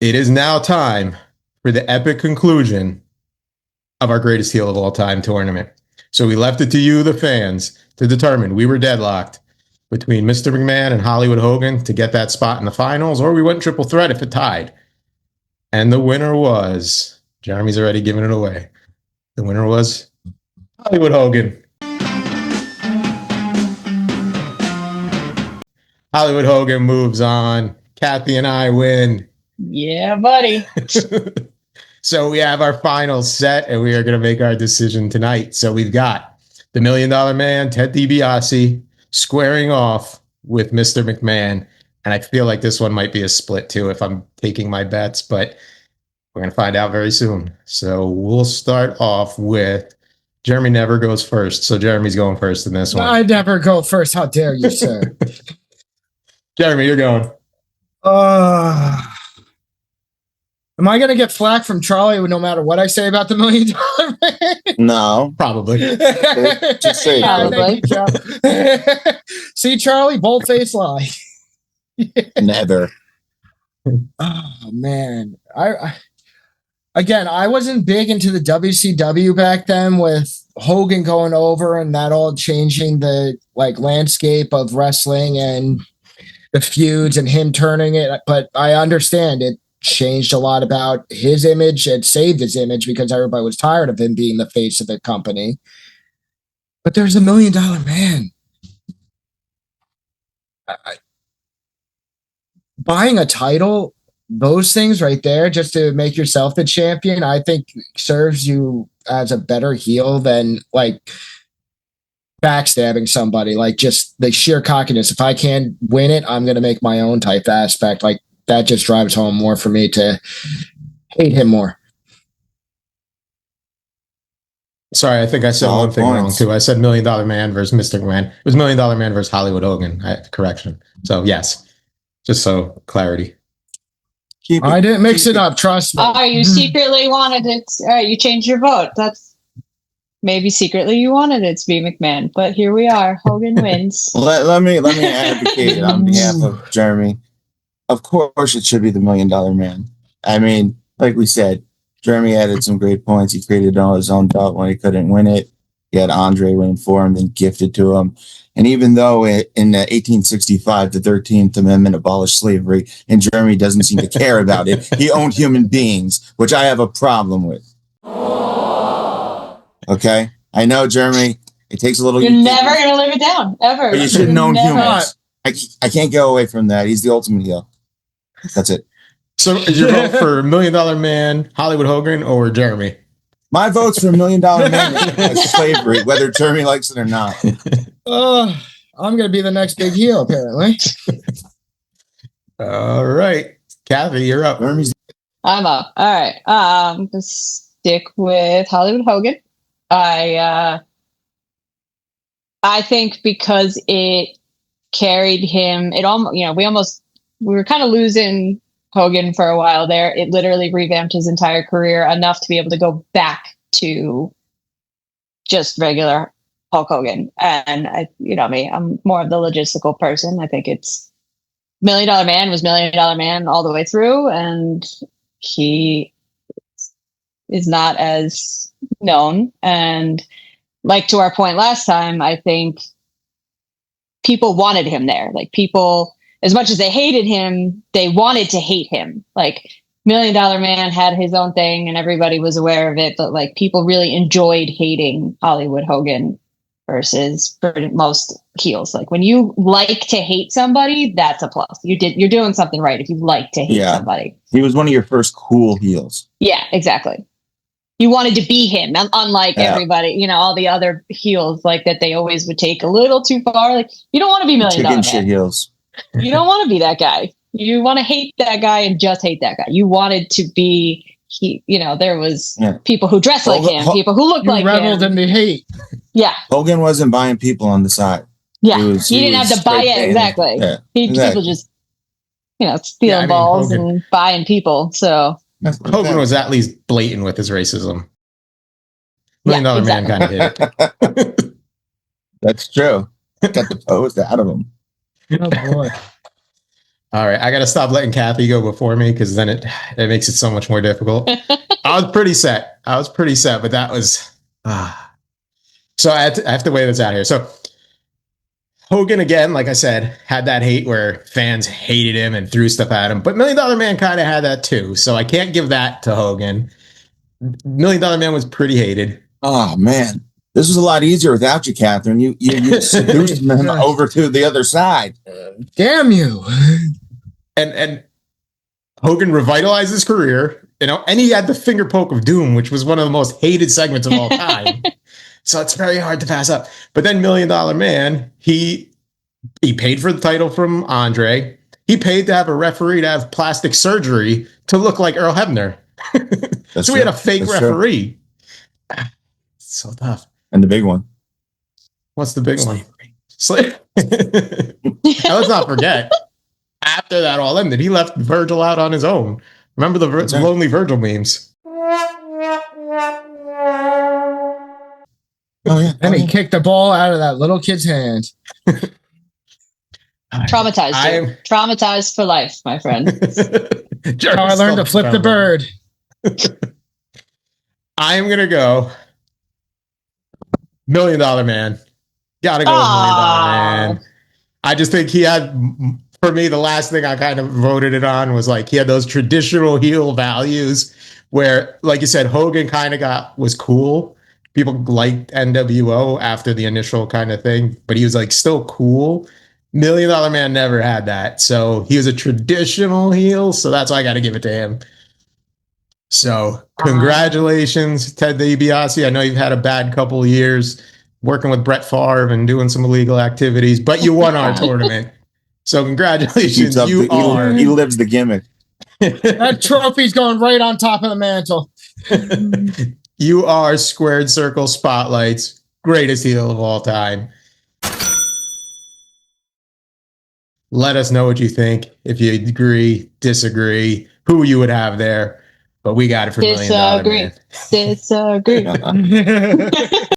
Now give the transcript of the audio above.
It is now time for the epic conclusion of our greatest heel of all time tournament. So we left it to you, the fans, to determine. We were deadlocked between Mr. McMahon and Hollywood Hogan to get that spot in the finals, or we went triple threat if it tied. And the winner was, Jeremy's already giving it away. The winner was Hollywood Hogan. Hollywood Hogan moves on. Kathy and I win. Yeah, buddy. So we have our final set, and we are going to make our decision tonight. So we've got the $1 Million Man, Ted DiBiase, squaring off with Mr. McMahon. And I feel like this one might be a split, too, if I'm taking my bets. But we're going to find out very soon. So we'll start off with Jeremy never goes first. So Jeremy's going first in this one. I never go first. How dare you, sir? Jeremy, you're going. Am I going to get flack from Charlie no matter what I say about the $1 Million Man? No. Probably. Just say Probably. See, Charlie, bold-faced lie. Never. Oh, man. I wasn't big into the WCW back then with Hogan going over and that all changing the landscape of wrestling and the feuds and him turning it. But I understand it changed a lot about his image. It saved his image because everybody was tired of him being the face of the company. But there's $1 Million Man. Buying a title, those things right there, just to make yourself the champion, I think serves you as a better heel than backstabbing somebody, just the sheer cockiness. If I can't win it, I'm going to make my own type aspect. That just drives home more for me to hate him more. Sorry, I think I said one thing wrong too. I said $1 Million Man versus Mr. McMahon. It was $1 Million Man versus Hollywood Hogan. Correction. So yes, just so clarity. I didn't mix it up. Trust me. Oh, you secretly wanted it. All right, you changed your vote. That's maybe secretly you wanted it to be McMahon, but here we are. Hogan wins. Let me advocate it on behalf of Jeremy. Of course, it should be the $1 Million Man. I mean, like we said, Jeremy added some great points. He created on his own belt when he couldn't win it. He had Andre win for him, then gifted to him. And even though in 1865, the 13th Amendment abolished slavery, and Jeremy doesn't seem to care about it, he owned human beings, which I have a problem with. Okay? I know, Jeremy, it takes a little... You're never going to live it down, ever. But you shouldn't own humans. I can't go away from that. He's the ultimate heel. That's it. So is your vote for $1 Million Man, Hollywood Hogan, or Jeremy? My vote's for $1 Million Man slavery, whether Jeremy likes it or not. I'm going to be the next big heel, apparently. All right. Kathy, you're up. I'm up. All right. I'm going to stick with Hollywood Hogan. I think because it carried him, we were kind of losing Hogan for a while there. It literally revamped his entire career enough to be able to go back to just regular Hulk Hogan. And I'm more of the logistical person. I think it's $1 Million Man was $1 Million Man all the way through, and he is not as known. And to our point last time, I think people wanted him there. People, as much as they hated him, they wanted to hate him. $1 Million Man had his own thing and everybody was aware of it, but people really enjoyed hating Hollywood Hogan versus most heels. When you like to hate somebody, that's a plus. You're doing something right if you like to hate somebody. He was one of your first cool heels. Yeah, exactly. You wanted to be him, unlike everybody, all the other heels that they always would take a little too far. You don't want to be $1 Million Man. Shit heels. You don't want to be that guy. You want to hate that guy and just hate that guy. You wanted to be, there was people who dressed like him, people who looked like him. You reveled in the hate. Yeah. Hogan wasn't buying people on the side. Yeah. He didn't have to buy it. Exactly. Yeah, people just, stealing balls and buying people. So Hogan was at least blatant with his racism. $1 Million Man kind of hit it. That's true. Got the pose out of him. Oh boy. All right, I got to stop letting Kathy go before me because then it makes it so much more difficult. I was pretty set. But that was so I have to weigh this out here. So Hogan, again, like I said, had that hate where fans hated him and threw stuff at him, but $1 Million Man kind of had that too. So I can't give that to Hogan. $1 Million Man was pretty hated. Oh man, this was a lot easier without you, Catherine. You seduced him over to the other side. Damn you. And Hogan revitalized his career, and he had the finger poke of doom, which was one of the most hated segments of all time. So it's very hard to pass up. But then $1 Million Man, he paid for the title from Andre. He paid to have a referee to have plastic surgery to look like Earl Hebner. So we had a fake referee. So tough. And the big one. What's the big one? Slavery. Now, let's not forget, after that all ended, he left Virgil out on his own. Remember the Lonely Virgil memes? Oh yeah. And he kicked the ball out of that little kid's hand. Traumatized for life, my friend. How I learned to flip the bird. I am gonna go $1 Million Man. Gotta go with $1 Million Man. I just think he had, for me, the last thing I kind of voted it on was like he had those traditional heel values where, like you said, Hogan kind of was cool. People liked NWO after the initial kind of thing, but he was like still cool. $1 Million Man never had that. So he was a traditional heel. So that's why I got to give it to him. So congratulations, Ted DiBiase. I know you've had a bad couple of years working with Brett Favre and doing some illegal activities, but you won our tournament. So congratulations. He lives the gimmick. That trophy's going right on top of the mantle. You are Squared Circle Spotlight's greatest heel of all time. Let us know what you think. If you agree, disagree, who you would have there. But we got it for $1 Million Man. Disagree.